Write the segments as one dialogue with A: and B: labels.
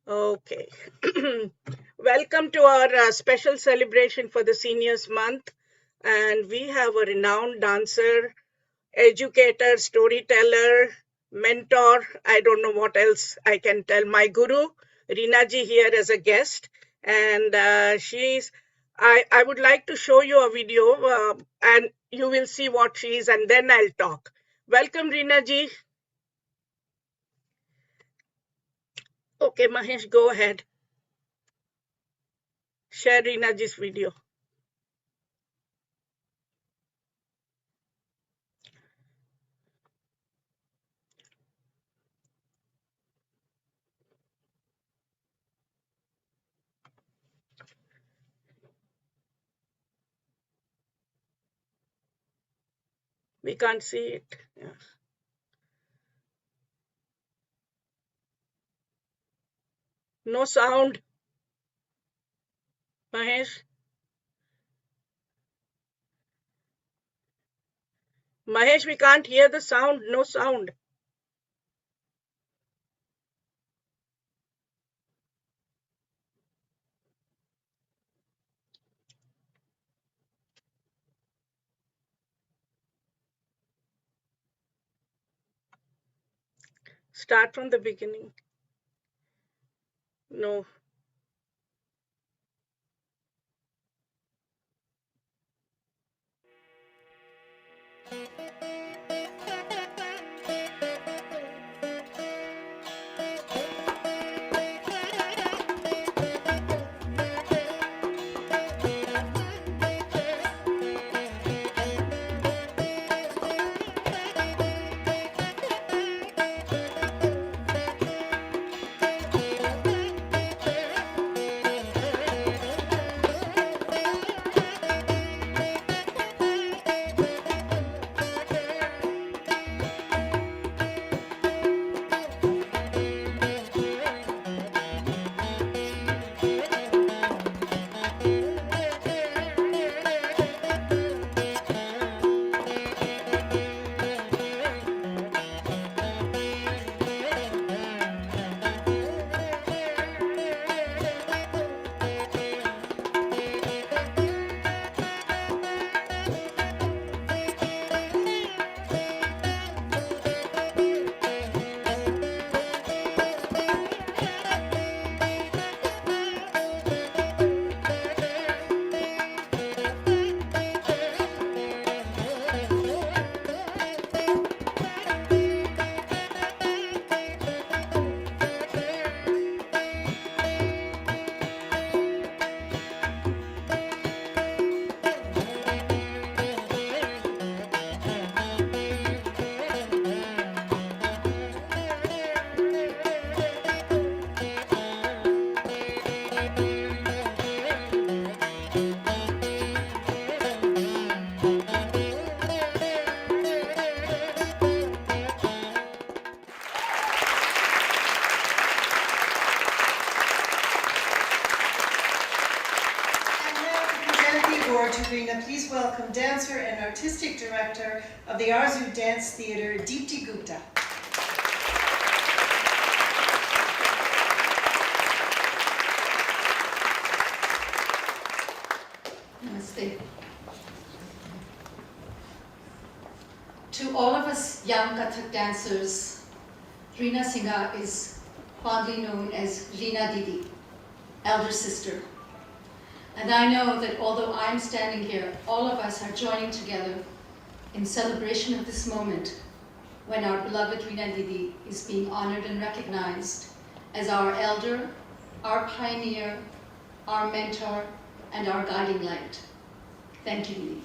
A: Okay. Welcome to our special celebration for the Seniors Month. And we have a renowned dancer, educator, storyteller, mentor. I don't know what else I can tell. My guru, Reena ji, here as a guest. And I would like to show you a video and you will see what she is, and then I'll talk. Welcome, Reena ji. Okay, Mahesh, go ahead. Share Reena ji's video. We can't see it. Yeah. No sound, Mahesh. Mahesh, we can't hear the sound. No sound. Start from the beginning. No.
B: Please welcome dancer and artistic director of the Arzu Dance Theatre, Deepti Gupta.
C: Namaste. To all of us young Kathak dancers, Reena Singha is fondly known as Reena Didi, elder sister. And I know that although I'm standing here, all of us are joining together in celebration of this moment when our beloved Reena Didi is being honored and recognized as our elder, our pioneer, our mentor, and our guiding light. Thank you, Didi.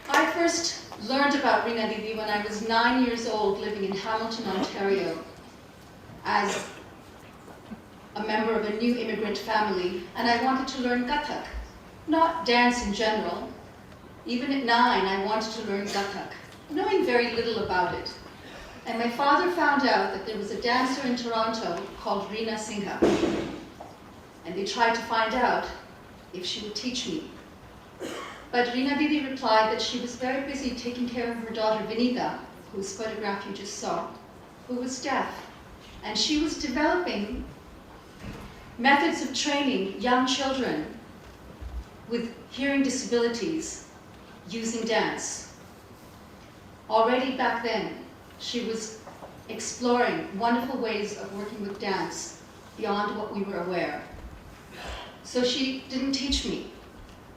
C: I first learned about Reena Didi when I was 9 years old, living in Hamilton, Ontario, as a member of a new immigrant family, and I wanted to learn Kathak, not dance in general. Even at 9, I wanted to learn Kathak, knowing very little about it. And my father found out that there was a dancer in Toronto called Reena Singha, and they tried to find out if she would teach me. But Reena Didi replied that she was very busy taking care of her daughter Vinita, whose photograph you just saw, who was deaf. And she was developing methods of training young children with hearing disabilities using dance. Already back then, she was exploring wonderful ways of working with dance beyond what we were aware. So she didn't teach me,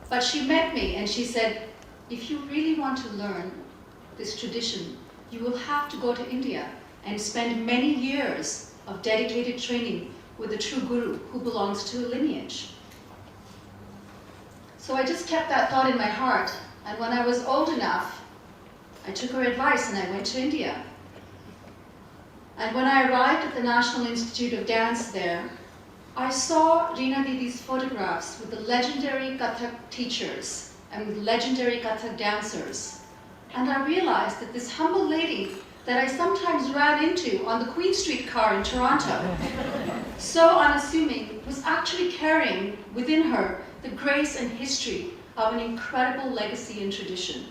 C: but she met me and she said, if you really want to learn this tradition, you will have to go to India and spend many years of dedicated training with a true guru who belongs to a lineage. So I just kept that thought in my heart, and when I was old enough, I took her advice and I went to India. And when I arrived at the National Institute of Dance there, I saw Reena Didi's photographs with the legendary Kathak teachers and with legendary Kathak dancers. And I realized that this humble lady that I sometimes ran into on the Queen Street car in Toronto, so unassuming, was actually carrying within her the grace and history of an incredible legacy and tradition.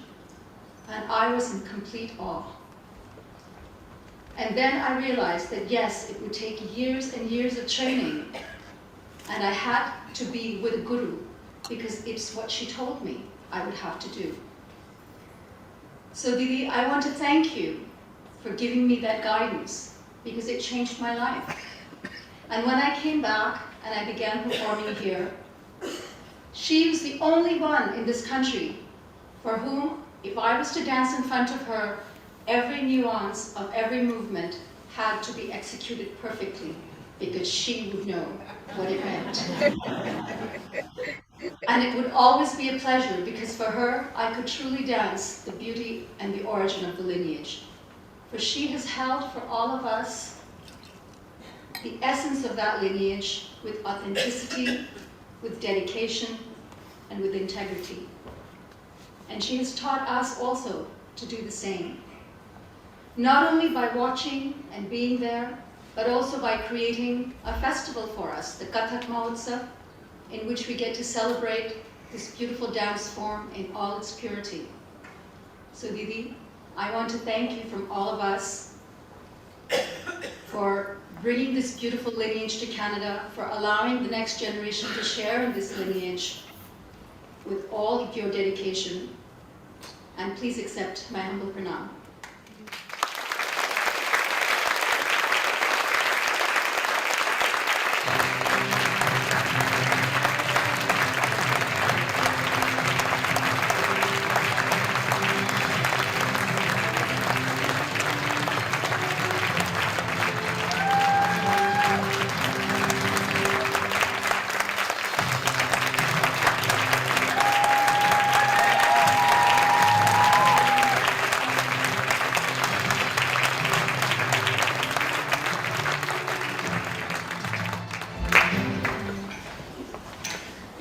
C: And I was in complete awe. And then I realized that yes, it would take years and years of training, and I had to be with a guru because it's what she told me I would have to do. So Didi, I want to thank you for giving me that guidance because it changed my life. And when I came back and I began performing here, she was the only one in this country for whom, if I was to dance in front of her, every nuance of every movement had to be executed perfectly because she would know what it meant. And it would always be a pleasure because for her, I could truly dance the beauty and the origin of the lineage. For she has held for all of us the essence of that lineage with authenticity, with dedication, and with integrity. And she has taught us also to do the same. Not only by watching and being there, but also by creating a festival for us, the Kathak Mahotsav, in which we get to celebrate this beautiful dance form in all its purity. So Didi, I want to thank you from all of us for bringing this beautiful lineage to Canada, for allowing the next generation to share in this lineage with all of your dedication. And please accept my humble pranam.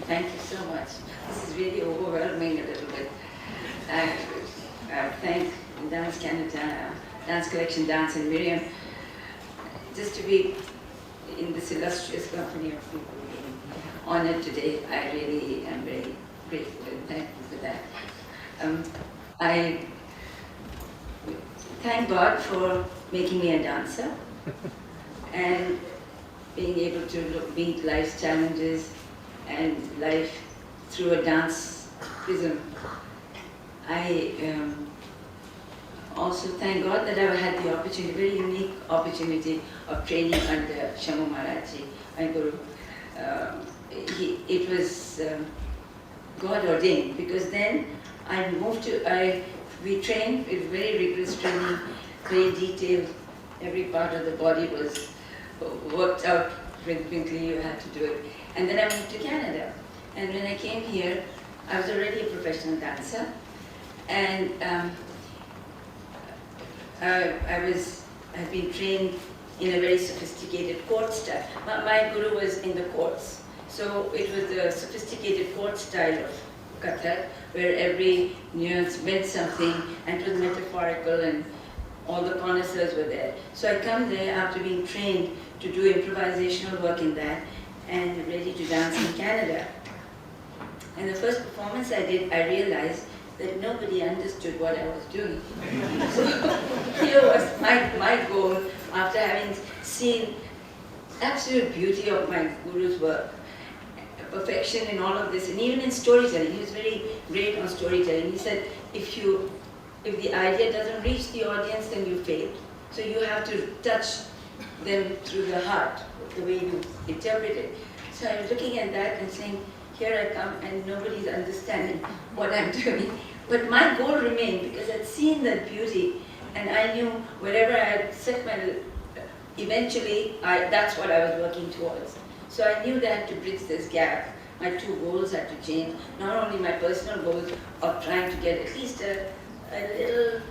D: Thank you so much. This is really overwhelming a little bit. I thank Dance Canada, Dance Collection, Dance and Miriam, just to be in this illustrious company of people honored today. I really am very grateful and thankful for that. I thank God for making me a dancer and being able to meet life's challenges and life through a dance prism. I also thank God that I've had the opportunity, very unique opportunity of training under Shamu Maharaji, my Guru. It was God ordained because then I moved to, we trained with very rigorous training, very detailed, every part of the body was worked out rhythmically, you had to do it. And then I moved to Canada. And when I came here, I was already a professional dancer. And I've been trained in a very sophisticated court style. My guru was in the courts. So it was the sophisticated court style of Kathak, where every nuance meant something, and it was metaphorical, and all the connoisseurs were there. So I come there after being trained to do improvisational work in that, and ready to dance in Canada. And the first performance I did, I realized that nobody understood what I was doing. So here was my goal after having seen absolute beauty of my guru's work, perfection in all of this, and even in storytelling. He was very great on storytelling. He said, if the idea doesn't reach the audience, then you failed. So you have to touch them through the heart, the way you interpret it. So I was looking at that and saying, here I come and nobody's understanding what I'm doing. But my goal remained because I'd seen that beauty and I knew wherever I had set my, eventually that's what I was working towards. So I knew that to bridge this gap, my two goals had to change. Not only my personal goals of trying to get at least a little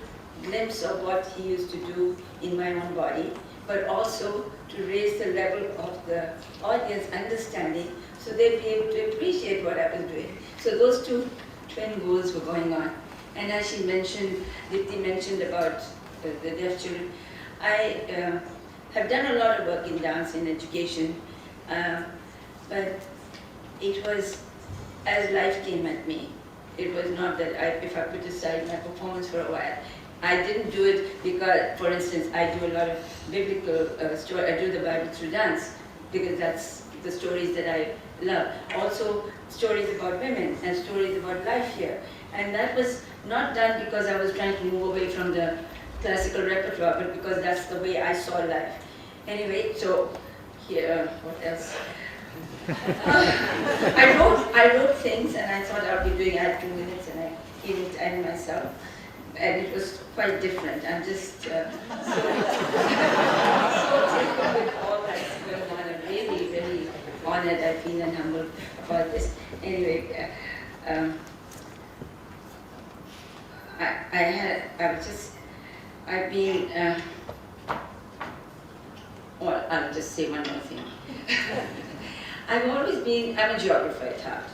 D: glimpse of what he used to do in my own body, but also to raise the level of the audience understanding so they'd be able to appreciate what I was doing. So those two twin goals were going on. And as she mentioned, Dipti mentioned about the deaf children, I have done a lot of work in dance and education, but it was as life came at me. It was not that if I put aside my performance for a while, I didn't do it because, for instance, I do a lot of biblical story. I do the Bible through dance because that's the stories that I love. Also, stories about women and stories about life here. And that was not done because I was trying to move away from the classical repertoire, but because that's the way I saw life. Anyway, so here, what else? I wrote things and I thought I would be doing, I had 2 minutes and I didn't end myself. And it was quite different. I'm just so taken with all that's going on. I'm really, really honored, I feel, and humbled about this. Anyway, I've been, well, I'll just say one more thing. I'm a geographer at heart.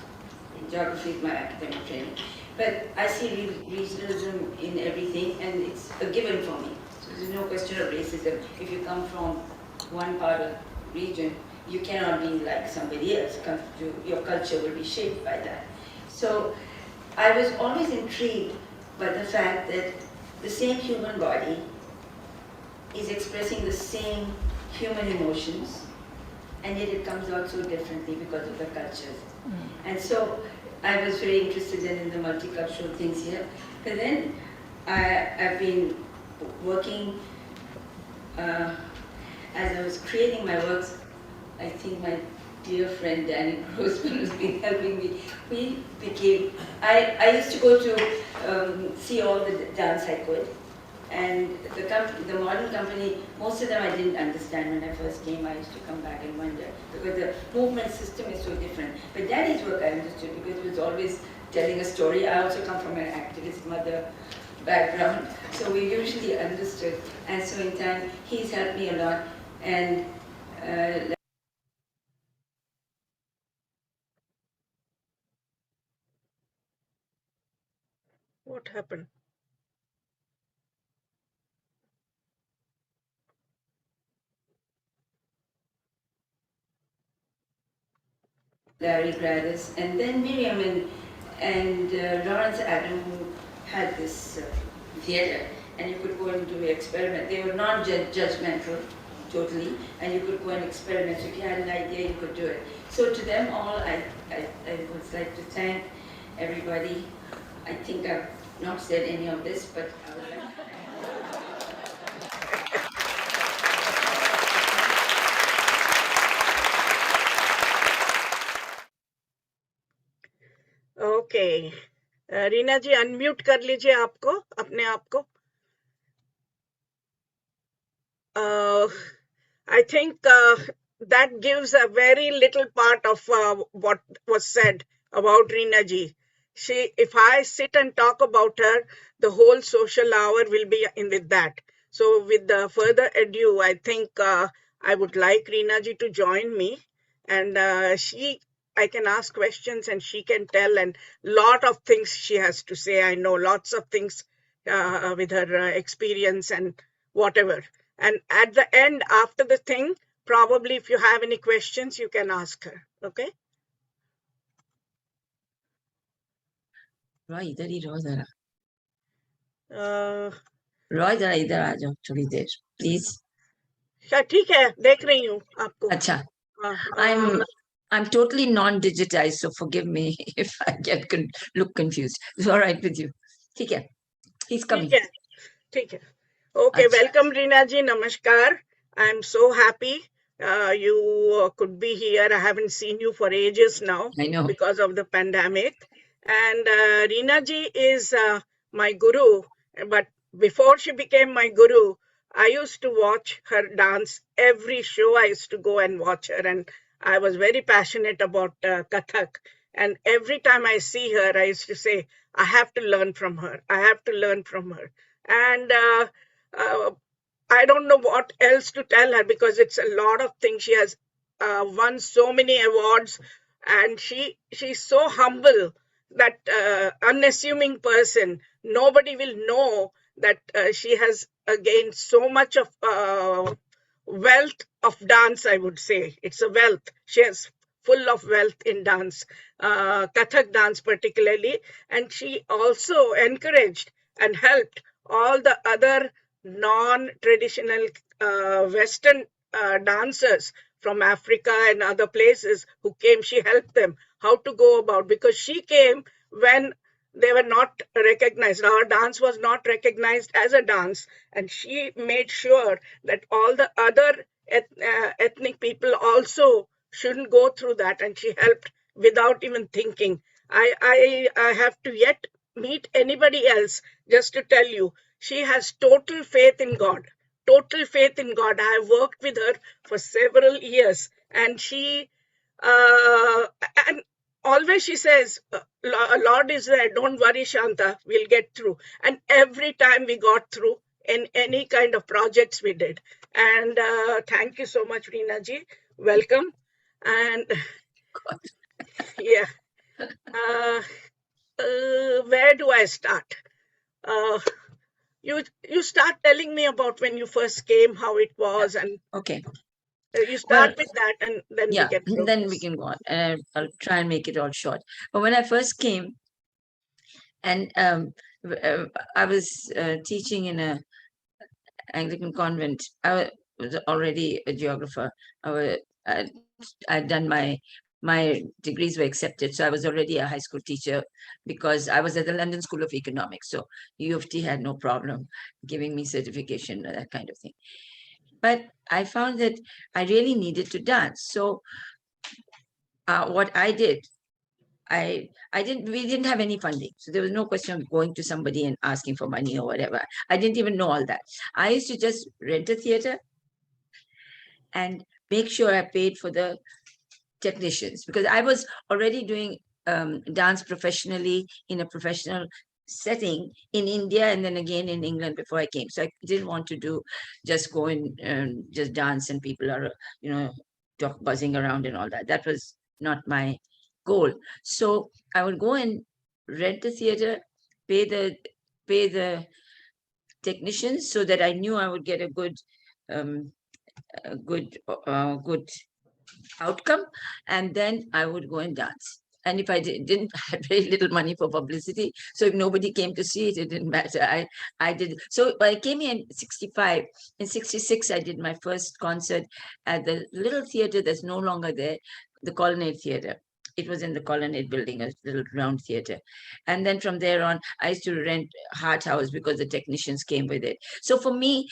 D: Geography is my academic training. But I see regionalism in everything, and it's a given for me. So there's no question of racism. If you come from one part of the region, you cannot be like somebody else. Your culture will be shaped by that. So I was always intrigued by the fact that the same human body is expressing the same human emotions, and yet it comes out so differently because of the cultures. And so I was very interested in the multicultural things here. But then I've been working, as I was creating my works, I think my dear friend Danny Grossman has been helping me. I used to go to see all the dance I could. And the modern company, most of them I didn't understand when I first came. I used to come back and wonder, because the movement system is so different. But Daddy's work I understood because he was always telling a story. I also come from an activist mother background, so we usually understood. And so in time, he's helped me a lot. And
A: What happened?
D: Larry Gladys, and then Miriam and Lawrence Adam, who had this theater, and you could go and do an experiment. They were non-judgmental, totally, and you could go and experiment. So if you had an idea, you could do it. So to them all, I would like to thank everybody. I think I've not said any of this, but I would like to
A: Okay. Reena ji unmute कर लीजिए आपको, अपने आप को. I think that gives a very little part of what was said about Reena ji. If I sit and talk about her, the whole social hour will be in with that. So with the further ado, I think I would like Reena ji to join me, and I can ask questions and she can tell, and lot of things she has to say. I know lots of things with her experience and whatever. And at the end, after the thing, probably if you have any questions, you can ask her. Okay?
D: Roy इधर ही रहो जरा।
A: uh,
D: Roy जरा इधर आ जाओ थोड़ी देर please.
A: ठीक है, देख रही हूँ आपको।
D: अच्छा,
A: हाँ,
D: I'm totally non-digitized, so forgive me if I get look confused. It's all right with you. ठीक है, he's coming.
A: ठीक है, ठीक है. Okay,
D: अच्छा,
A: welcome Reena ji, namaskar. I'm so happy you could be here. I haven't seen you for ages now
D: I know.
A: because of the pandemic. And Reena ji is my guru, but before she became my guru, I used to watch her dance every show. I used to go and watch her, and I was very passionate about Kathak. And every time I see her, I used to say, I have to learn from her. I have to learn from her. And uh, I don't know what else to tell her because it's a lot of things. She has won so many awards, and she's so humble, that unassuming person. Nobody will know that she has gained so much of wealth of dance. I would say it's a wealth. She has full of wealth in dance, Kathak dance particularly, and she also encouraged and helped all the other non-traditional Western dancers from Africa and other places who came. She helped them how to go about, because she came when they were not recognized. Our dance was not recognized as a dance, and she made sure that all the other ethnic people also shouldn't go through that, and she helped without even thinking. I have to yet meet anybody else. Just to tell you, she has total faith in God. Total faith in God. I have worked with her for several years, and she uh, and always she says, Lord is there, don't worry, Shanta, we'll get through. And every time we got through in any kind of projects we did. And thank you so much, Reena ji. Welcome. And yeah, uh, where do I start? Uh, you start telling me about when you first came, how it was, and
D: okay.
A: you
D: Well,
A: start with that, and then we
D: yeah,
A: get
D: then we
A: progress.
D: can go on. And I'll try and make it all short. But when I first came, and I was teaching in a Anglican convent. I was already a geographer. I'd, I'd done my degrees were accepted, so I was already a high school teacher because I was at the London School of Economics. So U of T had no problem giving me certification, that kind of thing. But I found that I really needed to dance. So what I did, we didn't have any funding, so there was no question of going to somebody and asking for money or whatever. I didn't even know all that. I used to just rent a theater and make sure I paid for the technicians, because I was already doing dance professionally in a professional setting in India and then again in England before I came. So I didn't want to do just go and just dance and people are, talk buzzing around and all that. That was not my goal. So I would go and rent the theater, pay the technicians, so that I knew I would get a good um, good outcome, and then I would go and dance. And if I didn't have very little money for publicity, so if nobody came to see it, it didn't matter. I did. So I came here in 65. In 66, I did my first concert at the little theater that's no longer there, the Colonnade Theater. It was in the Colonnade building, a little round theater. And then from there on, I used to rent Hart House because the technicians came with it. So for me,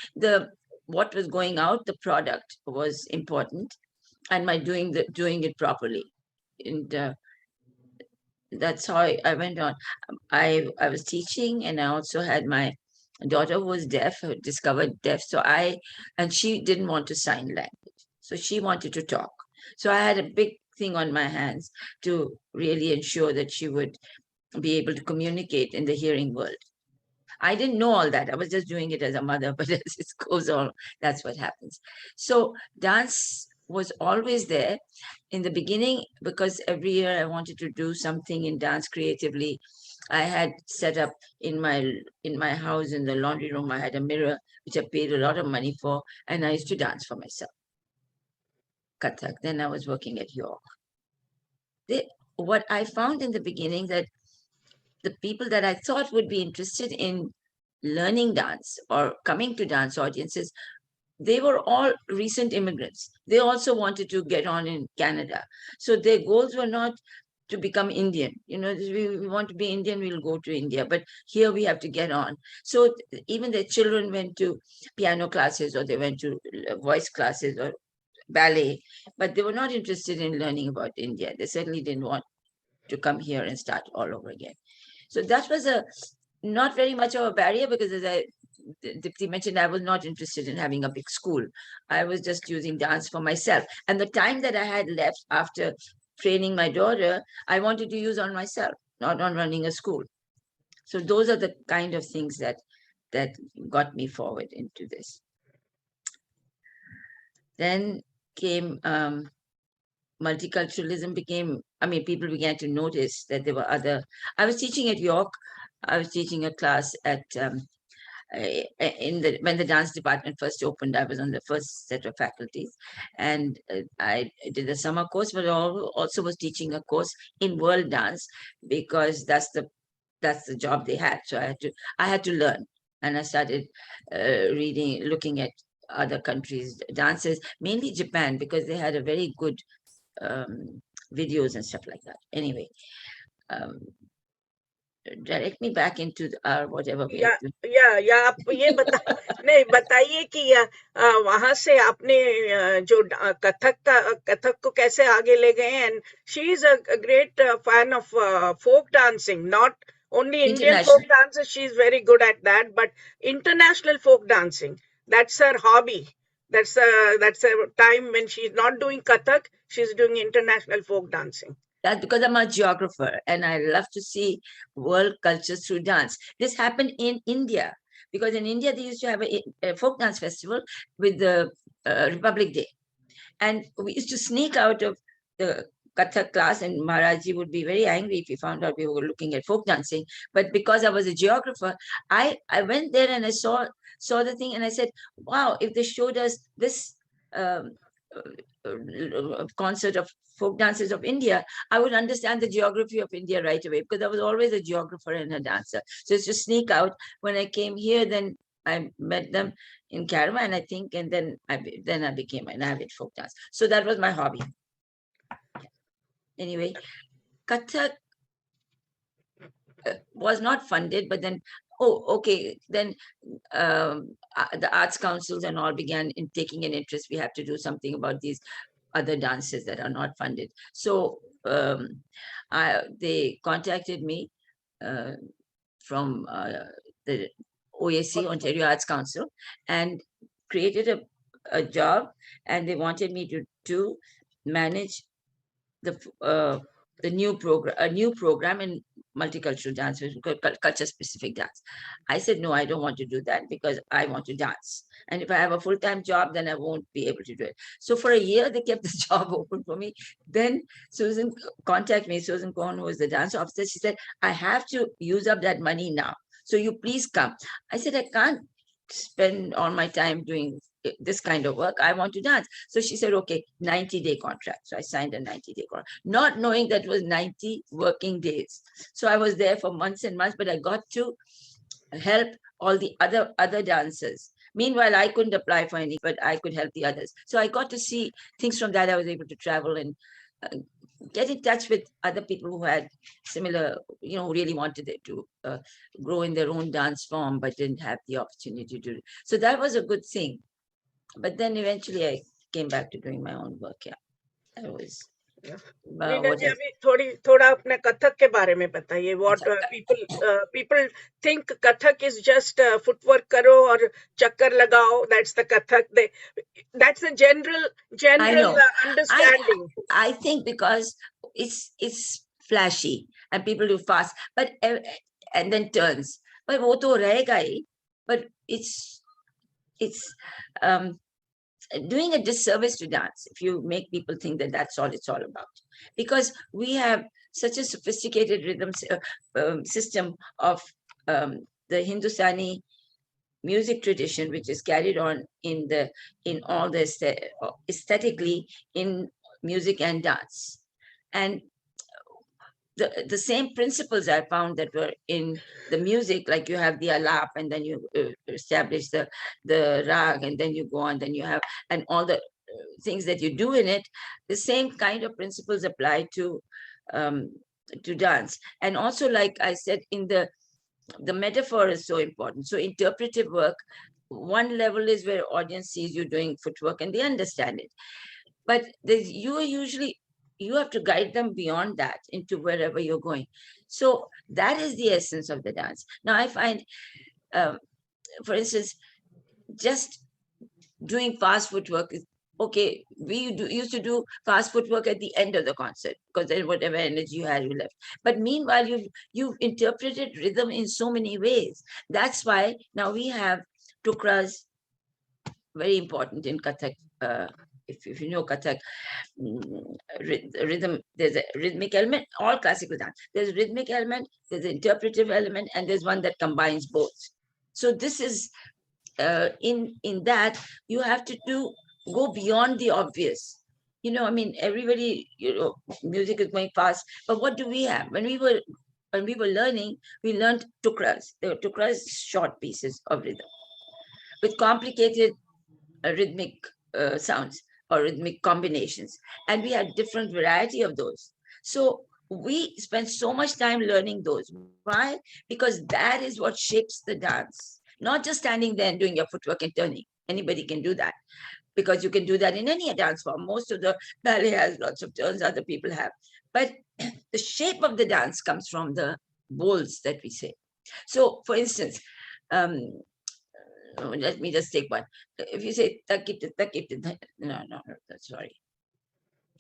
D: what was going out, the product was important, and my doing it properly. And that's how I went on. I was teaching, and I also had my daughter who was deaf, who discovered deaf. And she didn't want to sign language, so she wanted to talk. So I had a big thing on my hands to really ensure that she would be able to communicate in the hearing world. I didn't know all that. I was just doing it as a mother, but as it goes on, that's what happens. So dance was always there in the beginning, because every year I wanted to do something in dance creatively. I had set up in my house, in the laundry room, I had a mirror which I paid a lot of money for, and I used to dance for myself. Kathak. Then I was working at York. What I found in the beginning, that the people that I thought would be interested in learning dance or coming to dance audiences, they were all recent immigrants. They also wanted to get on in Canada. So their goals were not to become Indian. You know, we want to be Indian, we'll go to India. But here we have to get on. So even their children went to piano classes, or they went to voice classes or ballet, but they were not interested in learning about India. They certainly didn't want to come here and start all over again. So that was a not very much of a barrier, because as Dipti mentioned, I was not interested in having a big school. I was just using dance for myself. And the time that I had left after training my daughter, I wanted to use on myself, not on running a school. So those are the kind of things that got me forward into this. Then came multiculturalism became, I mean, people began to notice that there were other, I was teaching at York. I was teaching a class at when the dance department first opened. I was on the first set of faculties, and I did a summer course, but I also was teaching a course in world dance, because that's the job they had. So I had to learn, and I started looking at other countries' dances, mainly Japan, because they had a very good videos and stuff like that. Anyway, direct me back into whatever we
A: या
D: have to.
A: या आप ये नहीं बताइए कि वहां से आपने जो कथक को कैसे आगे ले गए. And she is a great fan of folk dancing, not only Indian folk dances. She's very good at that, but international folk dancing, that's her hobby. That's a time when she's not doing Kathak, she's doing international folk dancing.
D: That's because I'm a geographer and I love to see world cultures through dance. This happened in India, because in India they used to have a folk dance festival with the Republic Day. And we used to sneak out of the Kathak class, and Maharaji would be very angry if he found out we were looking at folk dancing. But because I was a geographer, I went there and I saw the thing, and I said, wow, if they showed us this um, concert of folk dances of India, I would understand the geography of India right away, because I was always a geographer and a dancer. So it's just sneak out. When I came here, then I met them in Caravan, I think, and then I became an avid folk dance. So that was my hobby. Anyway, Kathak was not funded, but then, then the arts councils and all began in taking an interest. We have to do something about these other dances that are not funded. So they contacted me from the OAC, Ontario Arts Council, and created a job, and they wanted me to manage the new program, a new program in multicultural dance, culture specific dance. I said, no, I don't want to do that, because I want to dance. And if I have a full-time job, then I won't be able to do it. So for a year, they kept the job open for me. Then Susan contacted me, Susan Cohn, who was the dance officer. She said, I have to use up that money now, so you please come. I said, I can't spend all my time doing this kind of work. I want to dance. So she said, okay, 90-day contract. So I signed a 90-day contract, not knowing that it was 90 working days. So I was there for months and months, but I got to help all the other dancers. Meanwhile, I couldn't apply for any, but I could help the others. So I got to see things from that. I was able to travel and get in touch with other people who had similar, who really wanted it to grow in their own dance form, but didn't have the opportunity to do it. So that was a good thing. But then eventually I came back to doing my own work. Yeah, that was.
A: Reena ji, अभी थोड़ा अपने कथक के बारे में बताइए. What people think Kathak is just footwork करो और चक्कर लगाओ. That's the Kathak. That's the general understanding.
D: I think because it's flashy and people do fast, but and then turns. But वो तो रहेगा ही. But it's doing a disservice to dance if you make people think that that's all it's all about, because we have such a sophisticated rhythm system of the Hindustani music tradition, which is carried on in all the aesthetically in music and dance. And the same principles I found that were in the music, like you have the alap, and then you establish the rag, and then you go on, then you have, and all the things that you do in it, the same kind of principles apply um, to dance. And also, like I said, in the metaphor is so important. So interpretive work, one level is where audience sees you doing footwork and they understand it. But you are usually, you have to guide them beyond that into wherever you're going. So that is the essence of the dance. Now I find, um, for instance, just doing fast footwork is okay. Used to do fast footwork at the end of the concert because then whatever energy you had, you left. But meanwhile, you've interpreted rhythm in so many ways. That's why now we have tukras, very important in Kathak. If you know Kathak, rhythm, there's a rhythmic element, all classical dance. There's a rhythmic element, there's an interpretive element, and there's one that combines both. So this is, in that, you have to go beyond the obvious. I mean, everybody, music is going fast, but what do we have? When we were learning, we learned tukras. There were tukras, short pieces of rhythm with complicated rhythmic sounds or rhythmic combinations. And we had different variety of those. So we spent so much time learning those. Why? Because that is what shapes the dance. Not just standing there and doing your footwork and turning. Anybody can do that because you can do that in any dance form. Most of the ballet has lots of turns, other people have. But the shape of the dance comes from the bowls that we say. So, for instance, let me just take one. If you say takita, takita, no, sorry.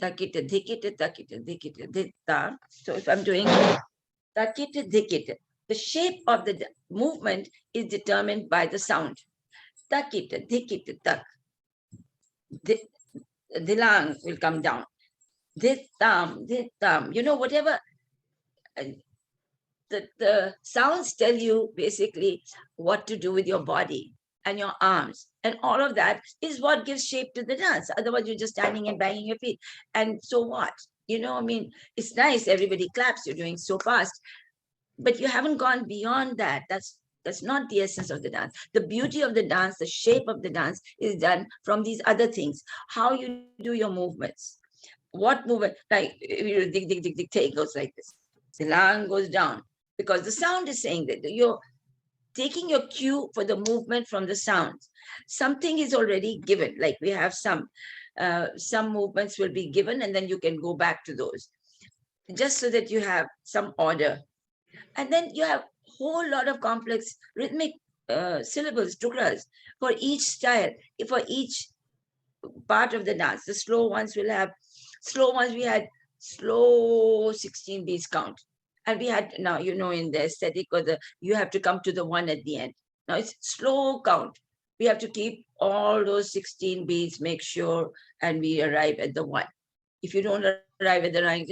D: Takita, dikita, takita, dikita, dita. So if I'm doing takita, dikita, the shape of the movement is determined by the sound. Takita, dikita, tak. Dilang will come down. Ditam, ditam. Whatever the sounds tell you basically what to do with your body and your arms. And all of that is what gives shape to the dance. Otherwise, you're just standing and banging your feet. And so what? I mean, it's nice, everybody claps, you're doing so fast, but you haven't gone beyond that. That's not the essence of the dance. The beauty of the dance, the shape of the dance is done from these other things. How you do your movements. What movement, like if you dig, dig, dig, dig, take goes like this. The line goes down because the sound is saying that you're taking your cue for the movement from the sound. Something is already given, like we have some movements will be given and then you can go back to those just so that you have some order. And then you have a whole lot of complex rhythmic syllables, tukras, for each style, for each part of the dance. The slow ones will have, we had slow 16 beats count. And we had, now, in the aesthetic or you have to come to the one at the end. Now it's slow count. We have to keep all those 16 beats, make sure, and we arrive at the one. If you don't arrive at the right,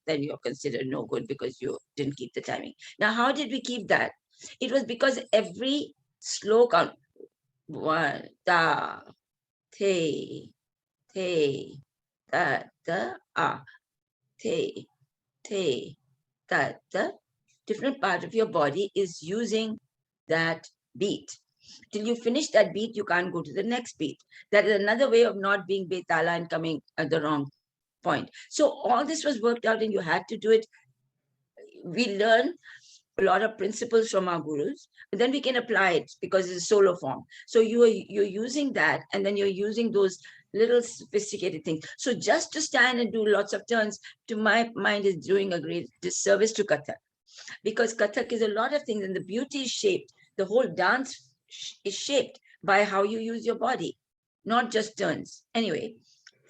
D: then you're considered no good because you didn't keep the timing. Now, how did we keep that? It was because every slow count, one, da, te, da, da, ah, te, da, da. Different part of your body is using that beat. Till you finish that beat, you can't go to the next beat. That is another way of not being betala and coming at the wrong point. So all this was worked out and you had to do it. We learn a lot of principles from our gurus, but then we can apply it because it's a solo form. So you're using that, and then you're using those little sophisticated things. So just to stand and do lots of turns, to my mind, is doing a great disservice to Kathak, because Kathak is a lot of things, and the beauty is shaped. The whole dance is shaped by how you use your body, not just turns. Anyway,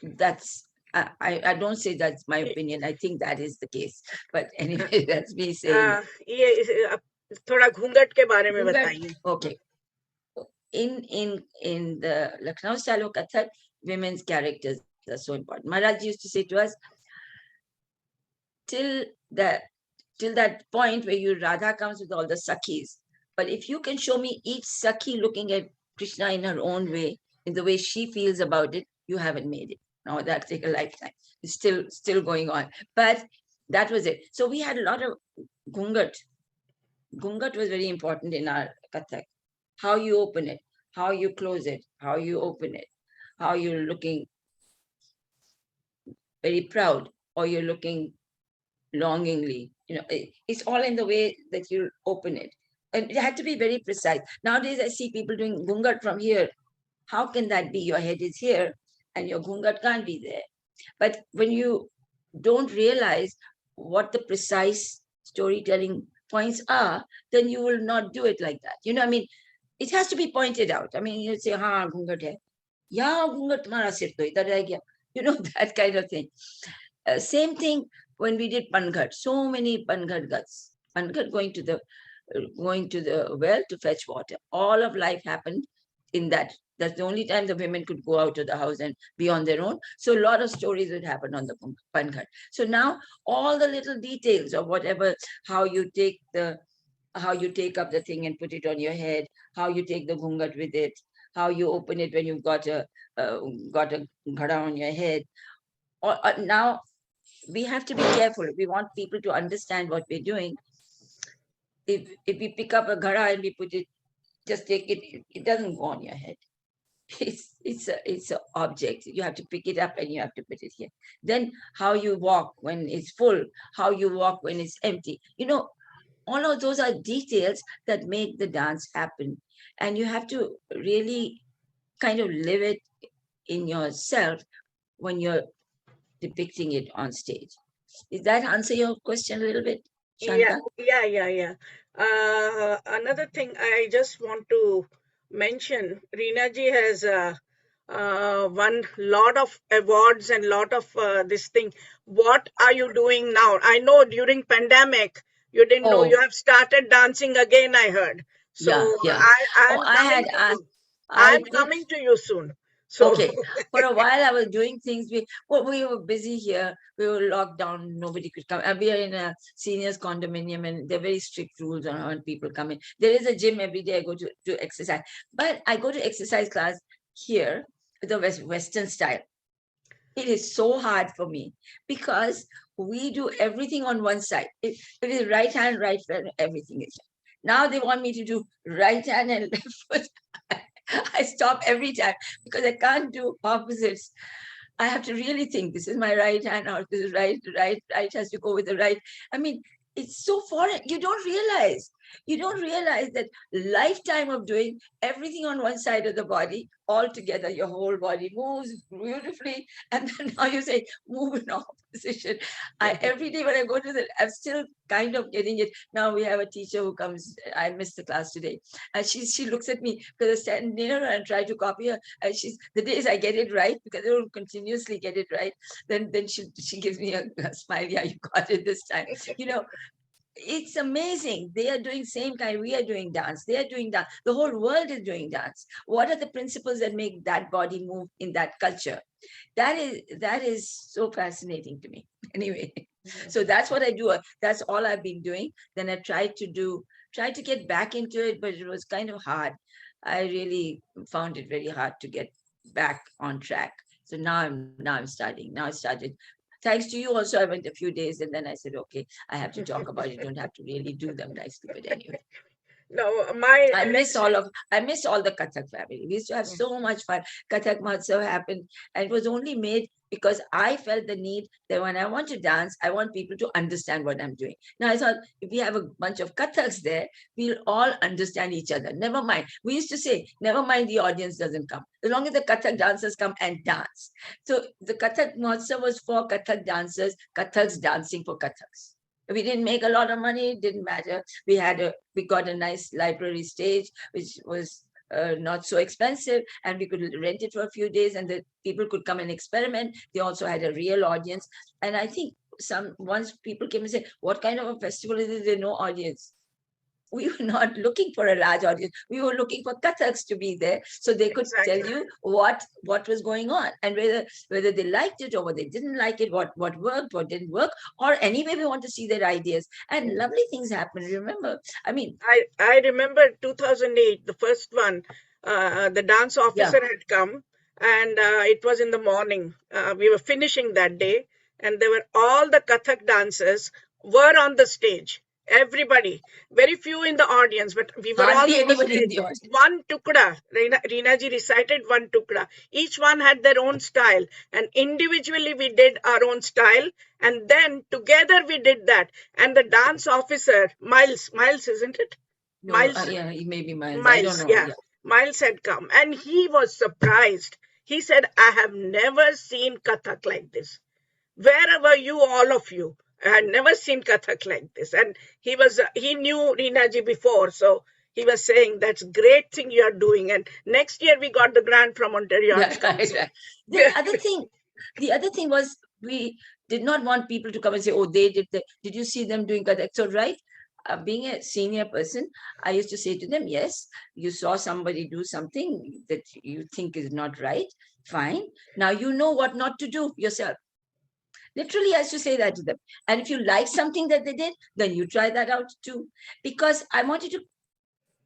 D: that's, I don't say that's my opinion. I think that is the case. But anyway, that's me saying.
A: ये थोड़ा घूंघट के बारे में बताइए.
D: Okay. In the Lucknow style of Kathak, women's characters are so important. Maharaj used to say to us, till that point where Radha comes with all the Sakhis. But if you can show me each Sakhi looking at Krishna in her own way, in the way she feels about it, you haven't made it. Now that take a lifetime. It's still going on. But That was it. So we had a lot of gungat. Gungat was very important in our Kathak. How you open it, how you close it, how you open it, how you're looking very proud or you're looking longingly. It's all in the way that you open it. And it had to be very precise. Nowadays, I see people doing gungat from here. How can that be? Your head is here and your gungat can't be there. But when you don't realize what the precise storytelling points are, then you will not do it like that. I mean, it has to be pointed out. I mean, you say, ha, gungat hai. Yeah, gungat tumhara sir to idhar reh gaya. That kind of thing. Same thing when we did Panghat. So many Panghat guts. Panghat going to the well to fetch water. All of life happened in that. That's the only time the women could go out of the house and be on their own. So a lot of stories would happen on the Panghat. So now all the little details of whatever, how you take up the thing and put it on your head, how you take the gungat with it, how you open it when you've got a ghada on your head. Now we have to be careful. If we want people to understand what we're doing, if we pick up a ghada and we put it, just take it, it doesn't go on your head. It's a object. You have to pick it up and you have to put it here. Then how you walk when it's full, how you walk when it's empty. All of those are details that make the dance happen. And you have to really kind of live it in yourself when you're depicting it on stage. Does that answer your question a little bit,
A: Yeah,
D: Shanta?
A: yeah. Another thing I just want to mention, Reena ji has won lot of awards and lot of this thing. What are you doing now? I know during pandemic you didn't know
D: Oh,
A: you have started dancing again. I heard. So
D: yeah. Oh,
A: I'm coming to you.
D: I
A: I'm
D: did.
A: coming to you soon. So
D: Okay. For a while, I was doing things. We were busy here. We were locked down. Nobody could come. And we are in a seniors condominium, and there are very strict rules on when people come in. There is a gym every day. I go to exercise, but I go to exercise class here with the Western style. It is so hard for me because we do everything on one side. It is right hand, right foot, everything is. Now they want me to do right hand and left foot. I stop every time because I can't do opposites. I have to really think this is my right hand or this is right has to go with the right. I mean, it's so foreign. You don't realize that lifetime of doing everything on one side of the body all together, your whole body moves beautifully. And then now you say, move in opposition. Every day when I go to I'm still kind of getting it. Now we have a teacher who comes, I missed the class today. And she looks at me because I stand near her and try to copy her. And the days I get it right, because I don't continuously get it right, then she gives me a smile. Yeah, you got it this time. It's amazing. They are doing same kind. We are doing dance. They are doing dance. The whole world is doing dance. What are the principles that make that body move in that culture? That is so fascinating to me. Anyway, so that's what I do. That's all I've been doing. Then I tried to get back into it, but it was kind of hard. I really found it very hard to get back on track. So now I'm starting. Now I started. Thanks to you also, I went a few days and then I said, okay, I have to talk about it. Don't have to really do them nicely, but anyway.
A: no, my
D: I miss
A: next.
D: all the Kathak family. We used to have so much fun. Kathak Mahotsav happened, and it was only made because I felt the need that when I want to dance, I want people to understand what I'm doing. Now I thought if we have a bunch of Kathaks there, we'll all understand each other. Never mind. We used to say, never mind the audience doesn't come. As long as the Kathak dancers come and dance. So the Kathak Mahotsav was for Kathak dancers, Kathaks dancing for Kathaks. We didn't make a lot of money, it didn't matter. We got a nice library stage, which was not so expensive, and we could rent it for a few days and the people could come and experiment. They also had a real audience. And I think once people came and said, what kind of a festival is it? There's no audience. We were not looking for a large audience. We were looking for Kathaks to be there so they could tell
A: Exactly.
D: you what was going on and whether they liked it or whether they didn't like it, what worked, what didn't work, or anyway, we want to see their ideas. And lovely things happen. Remember, I mean,
A: I remember 2008, the first one. The dance
D: yeah,
A: officer had come, and it was in the morning. We were finishing that day, and there were all the Kathak dancers were on the stage. Everybody, very few in the audience, but we were all
D: Hardly
A: on the
D: anybody in
A: stage.
D: the audience.
A: One tukda, Reena ji recited one tukda. Each one had their own style, and individually we did our own style, and then together we did that. And the dance officer, Miles, isn't it?
D: No,
A: Miles,
D: yeah, he may be Miles. I don't
A: Miles,
D: know.
A: yeah.
D: Yeah.
A: Miles had come and he was surprised. He said, I have never seen Kathak like this. Where were you, all of you? I had never seen Kathak like this. And he knew Reenaji before. So he was saying, that's great thing you are doing. And next year we got the grant from Ontario
D: Yeah,
A: Arts
D: right,
A: Council.
D: right. The other thing was we did not want people to come and say, oh, they did that. Did you see them doing that? So, right, being a senior person, I used to say to them, yes, you saw somebody do something that you think is not right. Fine. Now you know what not to do yourself. Literally, I used to say that to them. And if you like something that they did, then you try that out too. Because I wanted to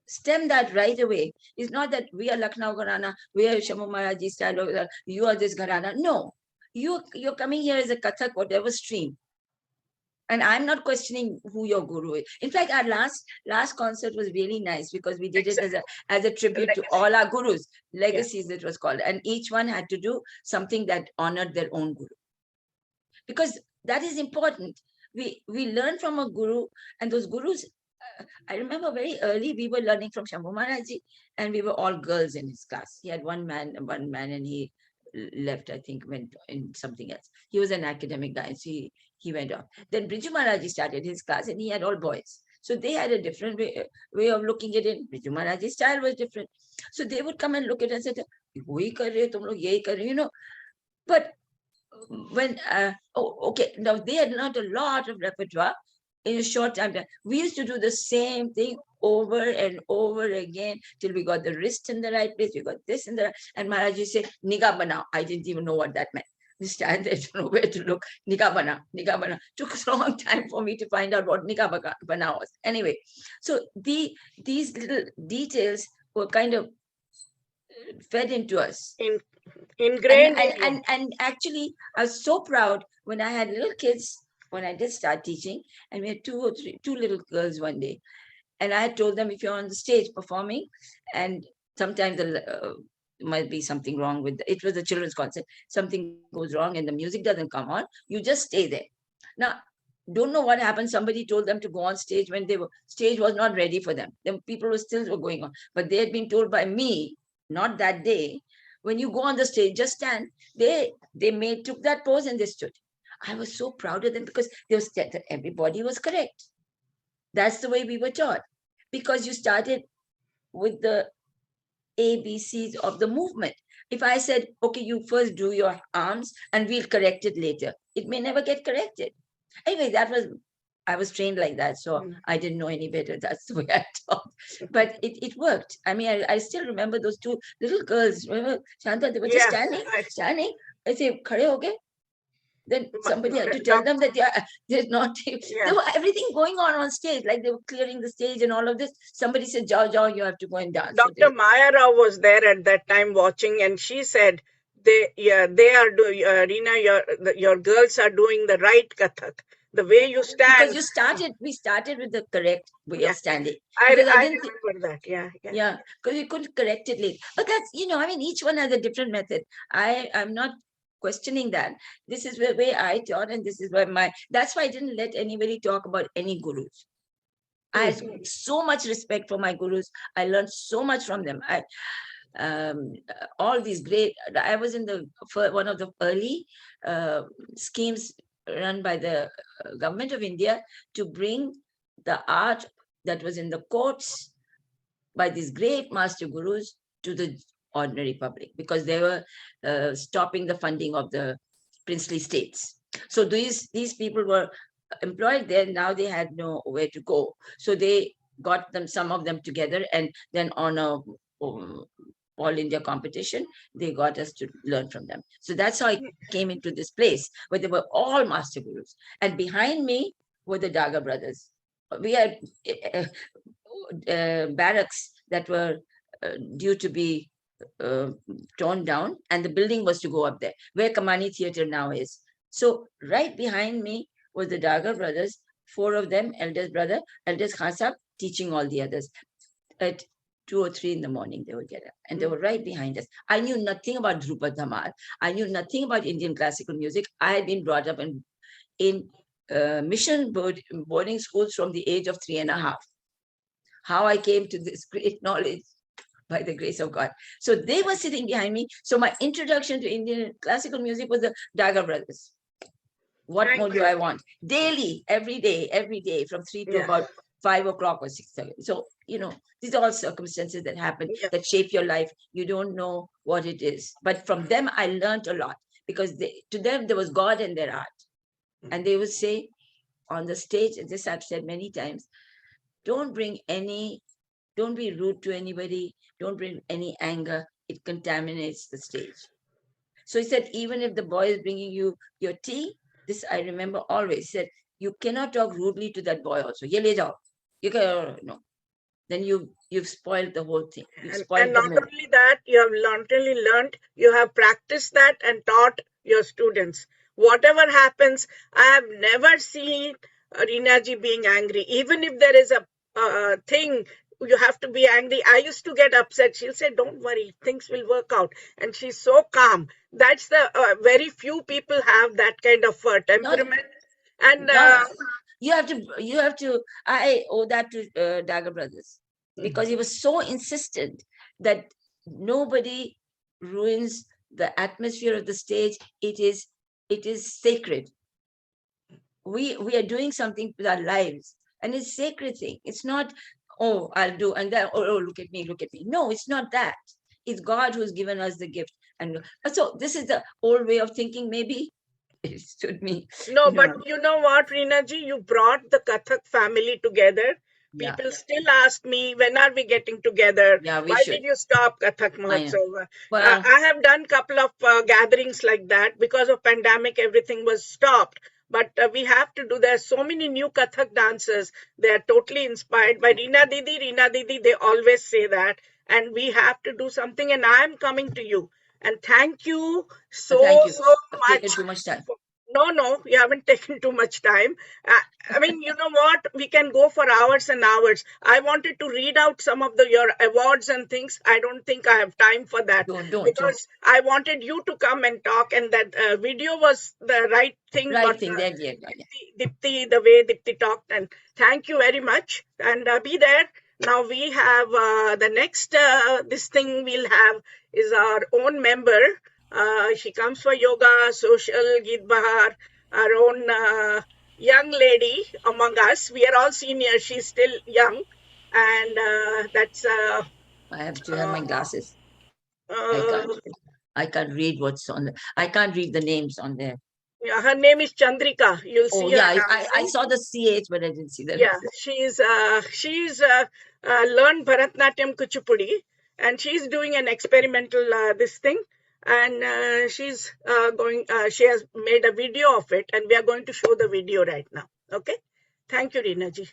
D: stem that right away. It's not that we are Lucknow Gharana, we are Shamu Maharaji style, you are this Gharana. No, you're coming here as a Kathak, whatever stream. And I'm not questioning who your guru is. In fact, our last concert was really nice because we did it as a tribute to all our gurus, legacies it was called. And each one had to do something that honored their own guru. Because that is important. We learn from a guru, and those gurus, I remember very early we were learning from Shambhu Maharaji, and we were all girls in his class. He had one man, and he left, I think, went in something else. He was an academic guy, so he went off. Then Briju Maharaji started his class, and he had all boys. So they had a different way of looking at it. Briju Maharaji's style was different. So they would come and look at it and say, "Wahi kar rahe, tum log yahi kar rahe," you know. But when okay, now they had learned a lot of repertoire in a short time. We used to do the same thing over and over again till we got the wrist in the right place, we got this in the right, and Maharaj used to say, Niga banao. I didn't even know what that meant. We stand there, don't know where to look. Niga banao, niga banao. Took a long time for me to find out what niga banao was. Anyway, so these little details were kind of fed into us.
A: Ingrained in you.
D: And actually, I was so proud when I had little kids, when I did start teaching, and we had two little girls one day. And I had told them, if you're on the stage performing, and sometimes there might be something wrong with it was a children's concert, something goes wrong and the music doesn't come on, you just stay there. Now, don't know what happened. Somebody told them to go on stage when stage was not ready for them. Then people were still going on, but they had been told by me, not that day, when you go on the stage, just stand. They took that pose and they stood. I was so proud of them because everybody was correct. That's the way we were taught. Because you started with the ABCs of the movement. If I said, okay, you first do your arms and we'll correct it later, it may never get corrected. Anyway, I was trained like that, so I didn't know any better. That's the way I taught. But it worked. I mean, I still remember those two little girls. Remember, Shanta, they were just standing. I say, khade ho gaye. Then somebody had to tell them that they're not. There was everything going on stage, like they were clearing the stage and all of this. Somebody said, "Jao, jao, you have to go and dance."
A: Dr. Maya Rao was there at that time watching, and she said, they are doing, Reena, your girls are doing the right Kathak. The way you stand.
D: Because we started with the correct way of standing.
A: I
D: didn't
A: remember that,
D: yeah, because we couldn't correct it later. But that's, I mean, each one has a different method. I'm not questioning that. This is the way I taught, and this is why that's why I didn't let anybody talk about any gurus. I had so much respect for my gurus. I learned so much from them. All these great, I was in one of the early schemes run by the government of India to bring the art that was in the courts by these great master gurus to the ordinary public, because they were stopping the funding of the princely states. So these people were employed there. Now they had nowhere to go. So they got some of them together, and then on a all India competition, they got us to learn from them. So that's how I came into this place where they were all master gurus. And behind me were the Daga brothers. We had barracks that were due to be torn down, and the building was to go up there, where Kamani Theatre now is. So right behind me was the Daga brothers, four of them, eldest Khan Sahib, teaching all the others. At 2 or 3 in the morning, they would get up, and they were right behind us. I knew nothing about Drupad Dhamal. I knew nothing about Indian classical music. I had been brought up in mission boarding schools from the age of 3.5. How I came to this great knowledge by the grace of God. So they were sitting behind me. So my introduction to Indian classical music was the Daga brothers. What
A: Thank
D: more do
A: you.
D: I want? Daily, every day, from 3 to
A: Yeah.
D: about 5 o'clock or 6. So, these are all circumstances that happen
A: Yeah.
D: that shape your life. You don't know what it is. But from them, I learned a lot because to them, there was God in their art. And they would say on the stage, and this I've said many times, don't be rude to anybody. Don't bring any anger. It contaminates the stage. So he said, even if the boy is bringing you your tea, this I remember always, said, you cannot talk rudely to that boy also. Ye le jao. You can, no. Then you've spoiled the whole thing. You've
A: And
D: spoiled the
A: not
D: mood.
A: only that, you have not only learned, you have practiced that and taught your students. Whatever happens, I have never seen Rinaji being angry. Even if there is a thing, you have to be angry. I used to get upset. She'll say, don't worry, things will work out. And she's so calm. That's the very few people have that kind of
D: Not,
A: temperament. And
D: not you have to I owe that to Dagger Brothers because he was so insistent that nobody ruins the atmosphere of the stage. It is sacred. We are doing something with our lives, and it's sacred thing. It's not, oh, I'll do, and then, oh, look at me. No, it's not that. It's God who's given us the gift. And so this is the old way of thinking. Maybe it stood me.
A: no, but you know what, Rinaji, you brought the Kathak family together.
D: Yeah,
A: People still ask me, when are we getting together?
D: yeah, we
A: Why
D: should.
A: did you stop Kathak
D: I know.
A: Mahotsav?
D: Well,
A: I have done couple of gatherings like that. Because of pandemic, everything was stopped. But we have to do. There are so many new Kathak dancers. They are totally inspired by Reena Didi. Reena Didi, they always say that. And we have to do something. And I am coming to you. And thank you
D: thank
A: so,
D: you.
A: so
D: I've taken
A: much.
D: too much time.
A: No, no, you haven't taken too much time. I mean, you know what? We can go for hours and hours. I wanted to read out some of your awards and things. I don't think I have time for that
D: Don't.
A: because I wanted you to come and talk, and that video was the right thing.
D: Right
A: What
D: thing there, yeah, yeah.
A: Dipti, the way Dipti talked, and thank you very much. And be there. Now we have the next this thing we'll have is our own member. She comes for yoga, social, Geet Bahar, our own young lady among us. We are all seniors. She's still young, and that's
D: I have to have
A: uh,
D: my glasses. I
A: uh,
D: can't. I can't read what's on. I can't read the names on there.
A: yeah, her name is Chandrika. You'll
D: Oh
A: see her
D: yeah, I
A: dancing.
D: saw the CH, but I didn't see the
A: Yeah,
D: rest.
A: she's learned Bharatnatyam Kuchipudi, and she's doing an experimental this thing, and she's going. She has made a video of it, and we are going to show the video right now. Okay, thank you, Reena ji.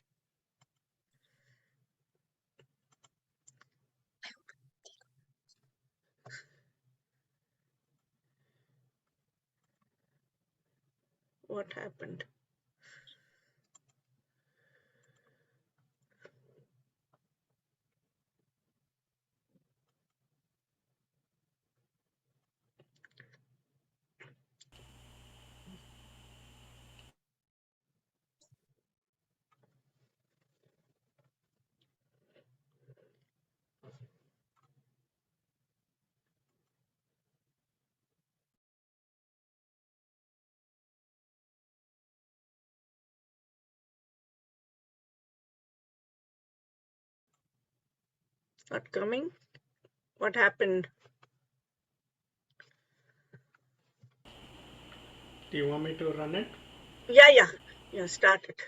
A: What happened? Not coming. What happened?
E: Do you want me to run it?
A: Yeah, yeah, yeah. Start it.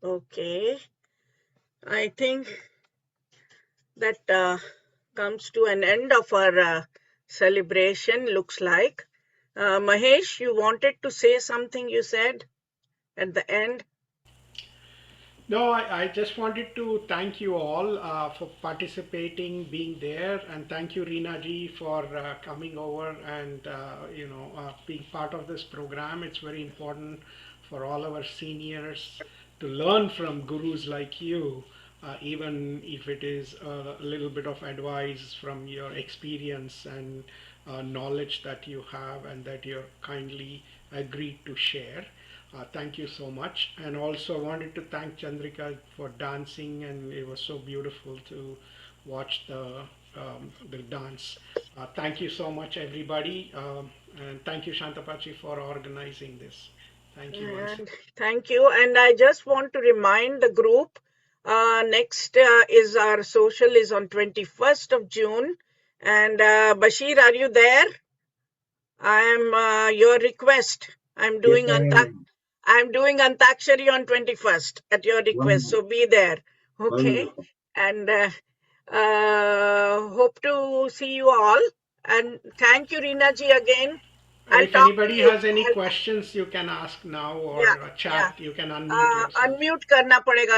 A: Okay. I think that comes to an end of our celebration, looks like. Mahesh, you wanted to say something, you said at the end.
E: No, I just wanted to thank you all for participating, being there, and thank you, Reena ji, for coming over and being part of this program. It's very important for all our seniors to learn from gurus like you, even if it is a little bit of advice from your experience and knowledge that you have and that you're kindly agreed to share. Thank you so much. And also wanted to thank Chandrika for dancing, and it was so beautiful to watch the dance. Thank you so much, everybody. And thank you, Shantapachi, for organizing this. Thank you once.
A: And thank you. And I just want to remind the group, next is our social is on 21st of June. And Bashir, are you there? I am your request. I'm
F: Yes,
A: doing
F: I am.
A: I'm doing Antakshari on 21st at your request. So
F: Wonderful.
A: be there. Okay.
F: Wonderful.
A: And hope to see you all. And thank you, Reena ji, again. I'll
E: If
A: talk to
E: anybody
A: you.
E: has any questions, you can ask now,
A: Yeah,
E: or
A: yeah.
E: chat. You can unmute yourself.
A: Unmute करना पड़ेगा